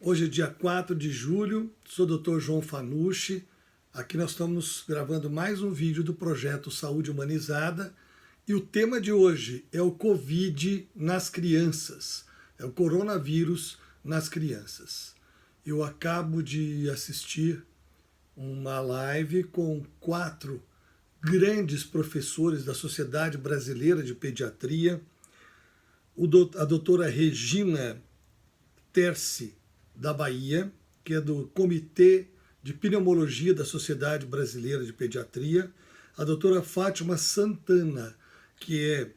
Hoje é dia 4 de julho, sou o Dr. João Fanucci. Aqui nós estamos gravando mais um vídeo do projeto Saúde Humanizada e o tema de hoje é o Covid nas crianças, é o coronavírus nas crianças. Eu acabo de assistir uma live com 4 grandes professores da Sociedade Brasileira de Pediatria, a doutora Regina Terci, da Bahia, que é do Comitê de Pneumologia da Sociedade Brasileira de Pediatria, a doutora Fátima Santana, que é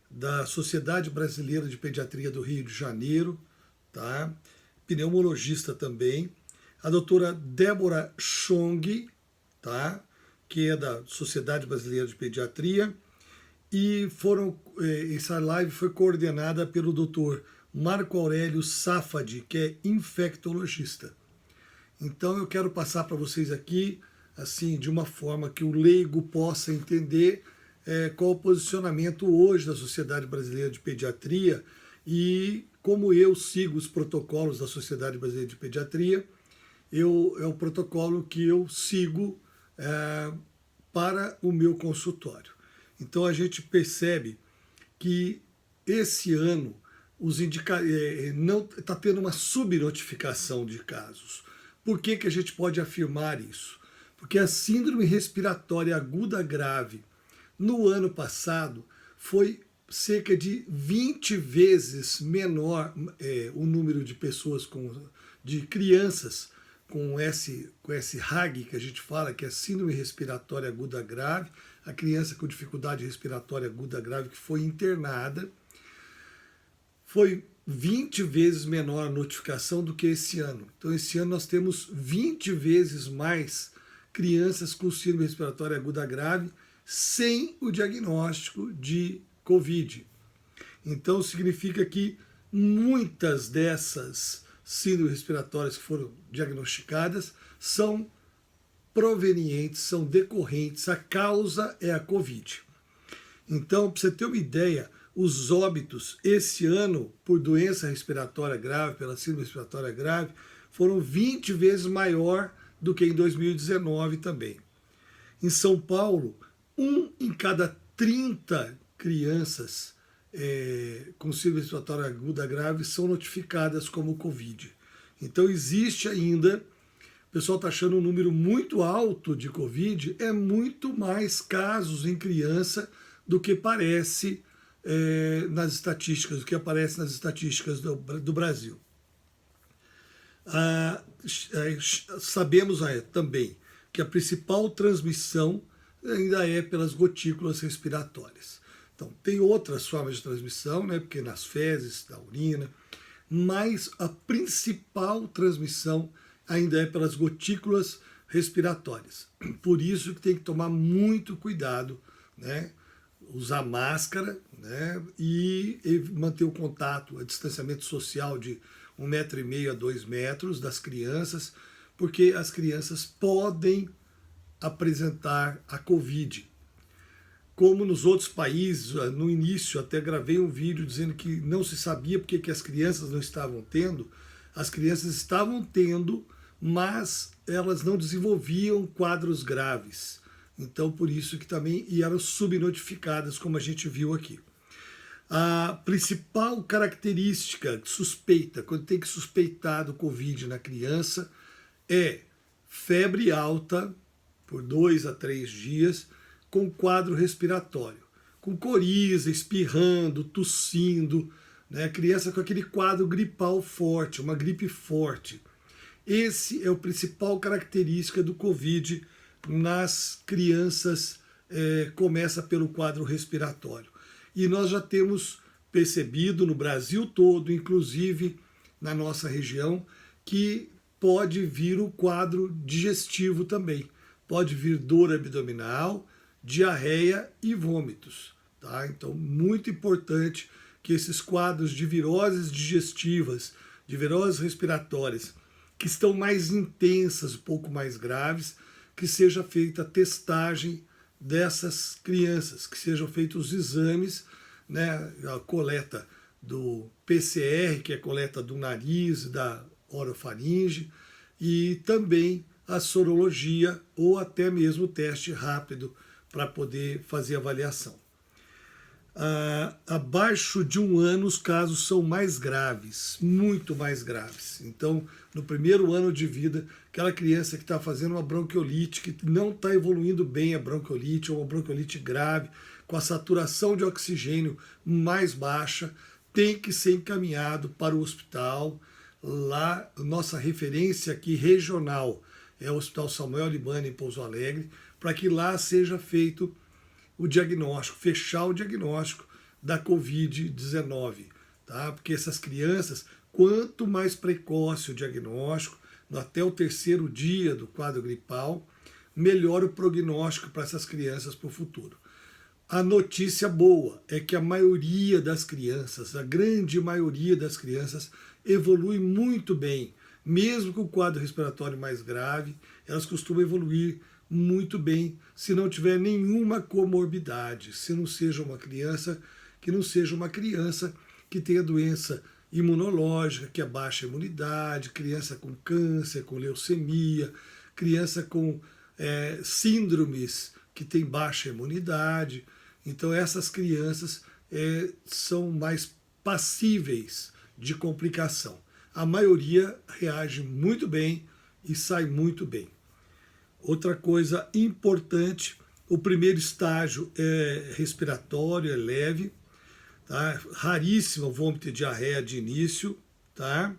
da Sociedade Brasileira de Pediatria do Rio de Janeiro, tá? Pneumologista também, a doutora Débora Chong, tá? Que é da Sociedade Brasileira de Pediatria, e essa live foi coordenada pelo doutor Marco Aurélio Safadi, que é infectologista. Então eu quero passar para vocês aqui, assim, de uma forma que o leigo possa entender qual o posicionamento hoje da Sociedade Brasileira de Pediatria e como eu sigo os protocolos da Sociedade Brasileira de Pediatria. É o protocolo que eu sigo para o meu consultório. Então a gente percebe que esse ano não está tendo uma subnotificação de casos. Por que a gente pode afirmar isso? Porque a síndrome respiratória aguda grave no ano passado foi cerca de 20 vezes menor o número de pessoas, de crianças com esse RAG que a gente fala, que é síndrome respiratória aguda grave, a criança com dificuldade respiratória aguda grave que foi internada, foi 20 vezes menor a notificação do que esse ano. Então, esse ano nós temos 20 vezes mais crianças com síndrome respiratória aguda grave sem o diagnóstico de Covid. Então, significa que muitas dessas síndromes respiratórias que foram diagnosticadas são provenientes, são decorrentes, a causa é a Covid. Então, para você ter uma ideia, os óbitos esse ano por doença respiratória grave, pela síndrome respiratória grave, foram 20 vezes maior do que em 2019 também. Em São Paulo, 1 em cada 30 crianças com síndrome respiratória aguda grave são notificadas como Covid. Então existe ainda, o pessoal está achando um número muito alto de Covid, é muito mais casos em criança do que parece nas estatísticas, o que aparece nas estatísticas do Brasil. Sabemos também que a principal transmissão ainda é pelas gotículas respiratórias. Então, tem outras formas de transmissão, né, porque nas fezes, na urina, mas a principal transmissão ainda é pelas gotículas respiratórias. Por isso que tem que tomar muito cuidado, né, usar máscara, né, e manter o contato, o distanciamento social de 1,5 m a 2 metros das crianças, porque as crianças podem apresentar a Covid. Como nos outros países, no início até gravei um vídeo dizendo que não se sabia porque que as crianças não estavam tendo. As crianças estavam tendo, mas elas não desenvolviam quadros graves. Então, por isso que também eram subnotificadas, como a gente viu aqui. A principal característica suspeita, quando tem que suspeitar do Covid na criança, é febre alta por 2 a 3 dias, com quadro respiratório, com coriza, espirrando, tossindo, né? Criança com aquele quadro gripal forte, uma gripe forte. Esse é o principal característica do Covid nas crianças, começa pelo quadro respiratório. E nós já temos percebido no Brasil todo, inclusive na nossa região, que pode vir o quadro digestivo também. Pode vir dor abdominal, diarreia e vômitos. Tá? Então, muito importante que esses quadros de viroses digestivas, de viroses respiratórias, que estão mais intensas, um pouco mais graves, que seja feita a testagem dessas crianças, que sejam feitos os exames, né, a coleta do PCR, que é a coleta do nariz, da orofaringe, e também a sorologia ou até mesmo o teste rápido para poder fazer avaliação. Abaixo de 1 ano os casos são mais graves, muito mais graves. Então, no primeiro ano de vida, aquela criança que está fazendo uma bronquiolite, que não está evoluindo bem a bronquiolite, ou uma bronquiolite grave, com a saturação de oxigênio mais baixa, tem que ser encaminhado para o hospital. Lá, nossa referência aqui regional é o Hospital Samuel Libani, em Pouso Alegre, para que lá seja feito o diagnóstico, fechar o diagnóstico da Covid-19, tá? Porque essas crianças, quanto mais precoce o diagnóstico, até o 3º dia do quadro gripal, melhor o prognóstico para essas crianças para o futuro. A notícia boa é que a maioria das crianças, a grande maioria das crianças, evolui muito bem. Mesmo com o quadro respiratório mais grave, elas costumam evoluir muito bem se não tiver nenhuma comorbidade, se não seja uma criança que tenha doença imunológica, que é baixa imunidade, criança com câncer, com leucemia, criança com síndromes que tem baixa imunidade. Então essas crianças são mais passíveis de complicação. A maioria reage muito bem e sai muito bem. Outra coisa importante, o primeiro estágio é respiratório, é leve, tá? Raríssima vômito e diarreia de início, tá?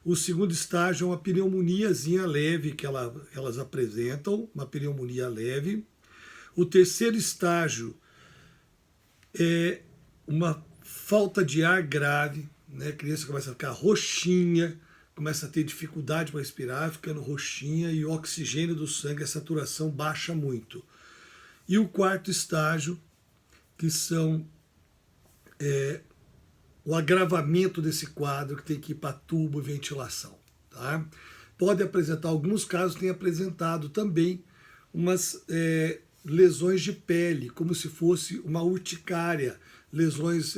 O segundo estágio é uma pneumoniazinha leve que elas apresentam, uma pneumonia leve. O terceiro estágio é uma falta de ar grave, né? A criança começa a ficar roxinha, começa a ter dificuldade para respirar, ficando roxinha, e o oxigênio do sangue, a saturação baixa muito. E o quarto estágio, que são o agravamento desse quadro, que tem que ir para tubo e ventilação. Tá? Pode apresentar, alguns casos têm apresentado também umas lesões de pele, como se fosse uma urticária, lesões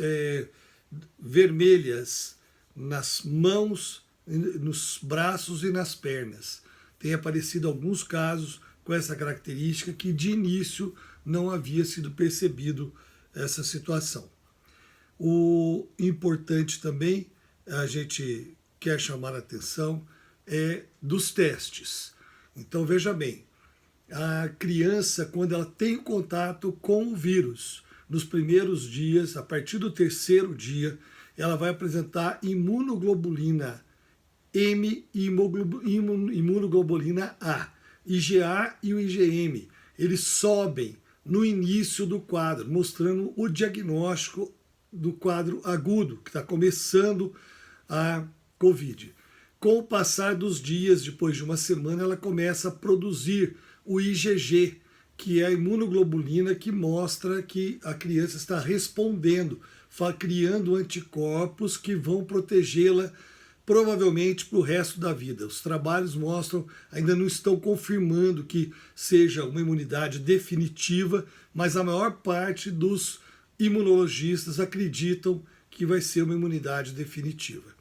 vermelhas nas mãos, nos braços e nas pernas. Tem aparecido alguns casos com essa característica que de início não havia sido percebido essa situação. O importante também, a gente quer chamar a atenção, dos testes. Então veja bem, a criança, quando ela tem contato com o vírus, nos primeiros dias, a partir do 3º dia, ela vai apresentar imunoglobulina M e imunoglobulina A. IgA e o IgM, eles sobem no início do quadro, mostrando o diagnóstico do quadro agudo, que está começando a Covid. Com o passar dos dias, depois de uma semana, ela começa a produzir o IgG, que é a imunoglobulina que mostra que a criança está respondendo, criando anticorpos que vão protegê-la provavelmente para o resto da vida. Os trabalhos mostram, ainda não estão confirmando que seja uma imunidade definitiva, mas a maior parte dos imunologistas acreditam que vai ser uma imunidade definitiva.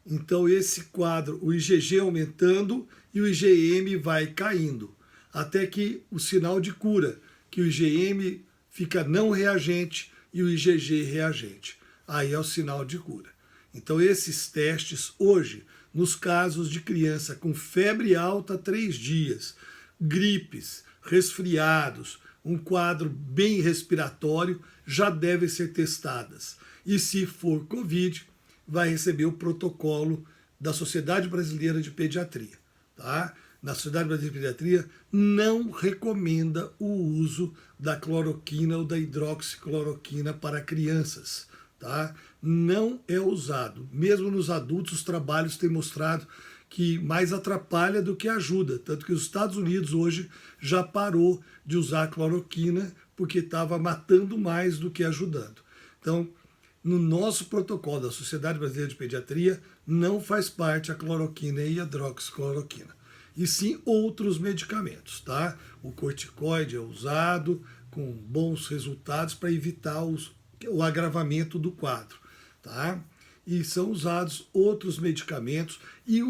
Então esse quadro, o IgG aumentando e o IgM vai caindo, até que o sinal de cura, que o IgM fica não reagente e o IgG reagente. Aí é o sinal de cura. Então esses testes hoje, nos casos de criança com febre alta 3 dias, gripes, resfriados, um quadro bem respiratório, já devem ser testadas. E se for Covid, vai receber o protocolo da Sociedade Brasileira de Pediatria. Tá? Na Sociedade Brasileira de Pediatria não recomenda o uso da cloroquina ou da hidroxicloroquina para crianças. Tá? Não é usado. Mesmo nos adultos, os trabalhos têm mostrado que mais atrapalha do que ajuda. Tanto que os Estados Unidos hoje já parou de usar cloroquina porque estava matando mais do que ajudando. Então, no nosso protocolo da Sociedade Brasileira de Pediatria, não faz parte a cloroquina e a hidroxicloroquina. E sim outros medicamentos. Tá? O corticoide é usado com bons resultados para evitar o agravamento do quadro. Tá? e são usados outros medicamentos. E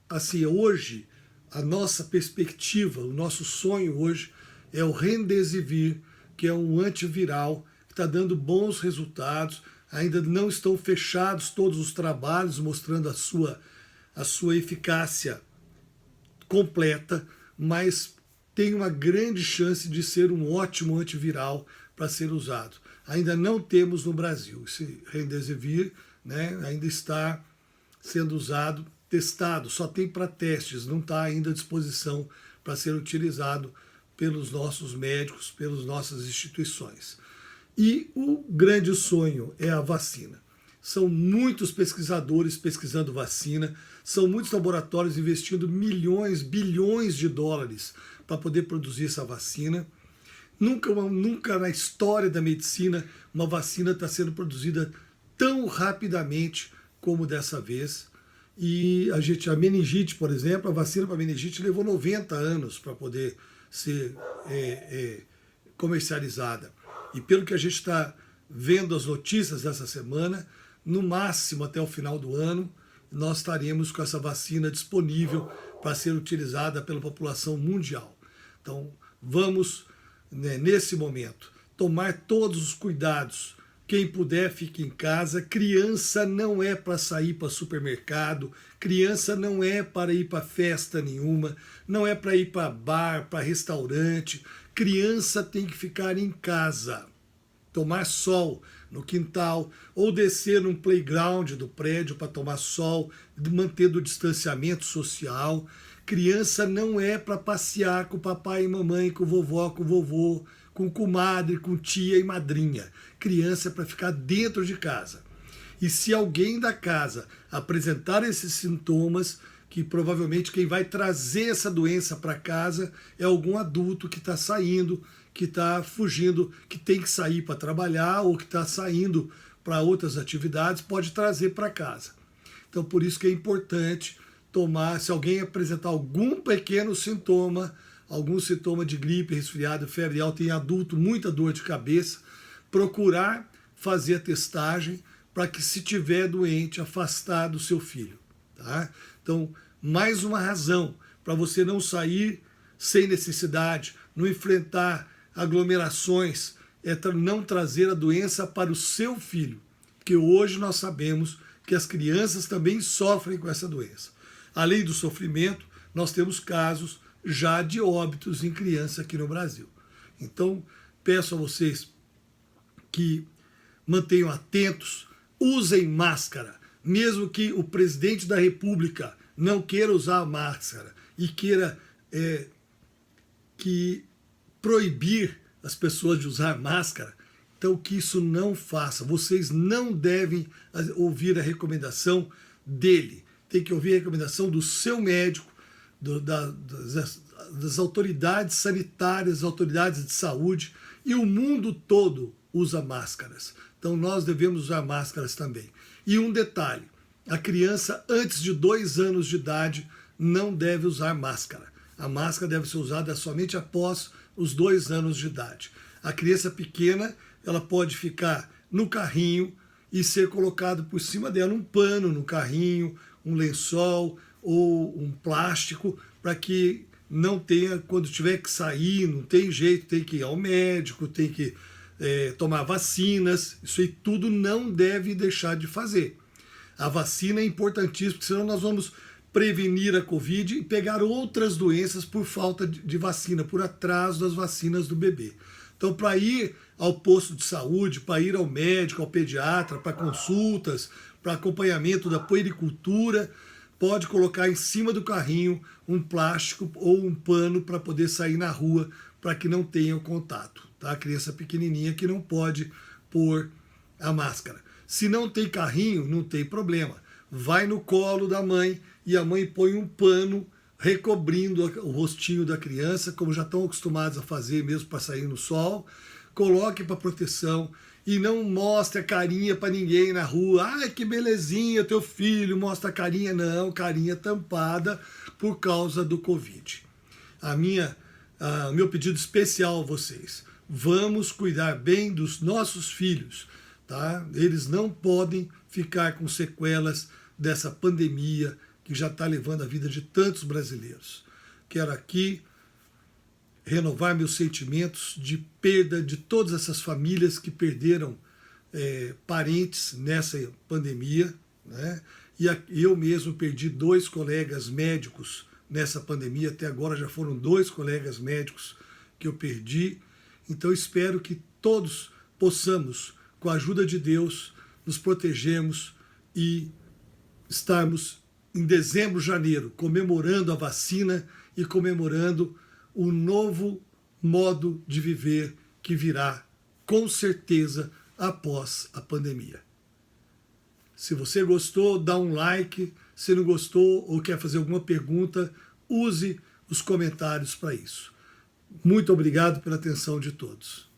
assim, hoje, a nossa perspectiva, o nosso sonho hoje é o Remdesivir, que é um antiviral que está dando bons resultados. Ainda não estão fechados todos os trabalhos mostrando a sua eficácia completa, mas tem uma grande chance de ser um ótimo antiviral para ser usado. Ainda não temos no Brasil. Esse Remdesivir, né, ainda está sendo usado, testado, só tem para testes, não está ainda à disposição para ser utilizado pelos nossos médicos, pelas nossas instituições. E o grande sonho é a vacina. São muitos pesquisadores pesquisando vacina, são muitos laboratórios investindo milhões, bilhões de dólares para poder produzir essa vacina. Nunca na história da medicina uma vacina está sendo produzida tão rapidamente como dessa vez. E a meningite, por exemplo, a vacina para meningite levou 90 anos para poder ser comercializada. E pelo que a gente está vendo as notícias dessa semana, no máximo até o final do ano, nós estaremos com essa vacina disponível para ser utilizada pela população mundial. Então, vamos, né, nesse momento, tomar todos os cuidados. Quem puder, fique em casa. Criança não é para sair para supermercado, criança não é para ir para festa nenhuma, não é para ir para bar, para restaurante. Criança tem que ficar em casa, tomar sol no quintal ou descer num playground do prédio para tomar sol, mantendo o distanciamento social. Criança não é para passear com papai e mamãe, com vovó, com vovô, com comadre, com tia e madrinha. Criança é para ficar dentro de casa. E se alguém da casa apresentar esses sintomas, que provavelmente quem vai trazer essa doença para casa é algum adulto que está saindo, que está fugindo, que tem que sair para trabalhar ou que está saindo para outras atividades, pode trazer para casa. Então, por isso que é importante tomar, se alguém apresentar algum pequeno sintoma, algum sintoma de gripe, resfriado, febre alta em adulto, muita dor de cabeça, procurar fazer a testagem para que, se tiver doente, afastar do seu filho. Tá? Então, mais uma razão para você não sair sem necessidade, não enfrentar aglomerações, é não trazer a doença para o seu filho, que hoje nós sabemos que as crianças também sofrem com essa doença. Além do sofrimento, nós temos casos já de óbitos em criança aqui no Brasil. Então, peço a vocês que mantenham atentos, usem máscara, mesmo que o presidente da República não queira usar a máscara e queira proibir as pessoas de usar máscara, então que isso não faça. Vocês não devem ouvir a recomendação dele. Tem que ouvir a recomendação do seu médico, das autoridades sanitárias, autoridades de saúde, e o mundo todo usa máscaras. Então nós devemos usar máscaras também. E um detalhe, a criança antes de 2 anos de idade não deve usar máscara. A máscara deve ser usada somente após os 2 anos de idade. A criança pequena, ela pode ficar no carrinho e ser colocado por cima dela um pano no carrinho, um lençol ou um plástico, para que não tenha, quando tiver que sair, não tem jeito, tem que ir ao médico, tem que tomar vacinas. Isso aí tudo não deve deixar de fazer. A vacina é importantíssima, porque senão nós vamos prevenir a Covid e pegar outras doenças por falta de vacina, por atraso das vacinas do bebê. Então, para ir ao posto de saúde, para ir ao médico, ao pediatra, para consultas, para acompanhamento da puericultura, pode colocar em cima do carrinho um plástico ou um pano para poder sair na rua, para que não tenha o contato. Tá? A criança pequenininha que não pode pôr a máscara. Se não tem carrinho, não tem problema. Vai no colo da mãe e a mãe põe um pano recobrindo o rostinho da criança, como já estão acostumados a fazer mesmo para sair no sol. Coloque para proteção e não mostre a carinha para ninguém na rua. Ai, que belezinha, teu filho, mostra a carinha. Não, carinha tampada por causa do Covid. Meu pedido especial a vocês, vamos cuidar bem dos nossos filhos. Tá? Eles não podem ficar com sequelas dessa pandemia que já está levando a vida de tantos brasileiros. Quero aqui renovar meus sentimentos de perda de todas essas famílias que perderam parentes nessa pandemia, né? E eu mesmo perdi 2 colegas médicos nessa pandemia, até agora já foram 2 colegas médicos que eu perdi. Então espero que todos possamos, com a ajuda de Deus, nos protegermos e estarmos em dezembro, janeiro, comemorando a vacina e comemorando o novo modo de viver que virá, com certeza, após a pandemia. Se você gostou, dá um like. Se não gostou ou quer fazer alguma pergunta, use os comentários para isso. Muito obrigado pela atenção de todos.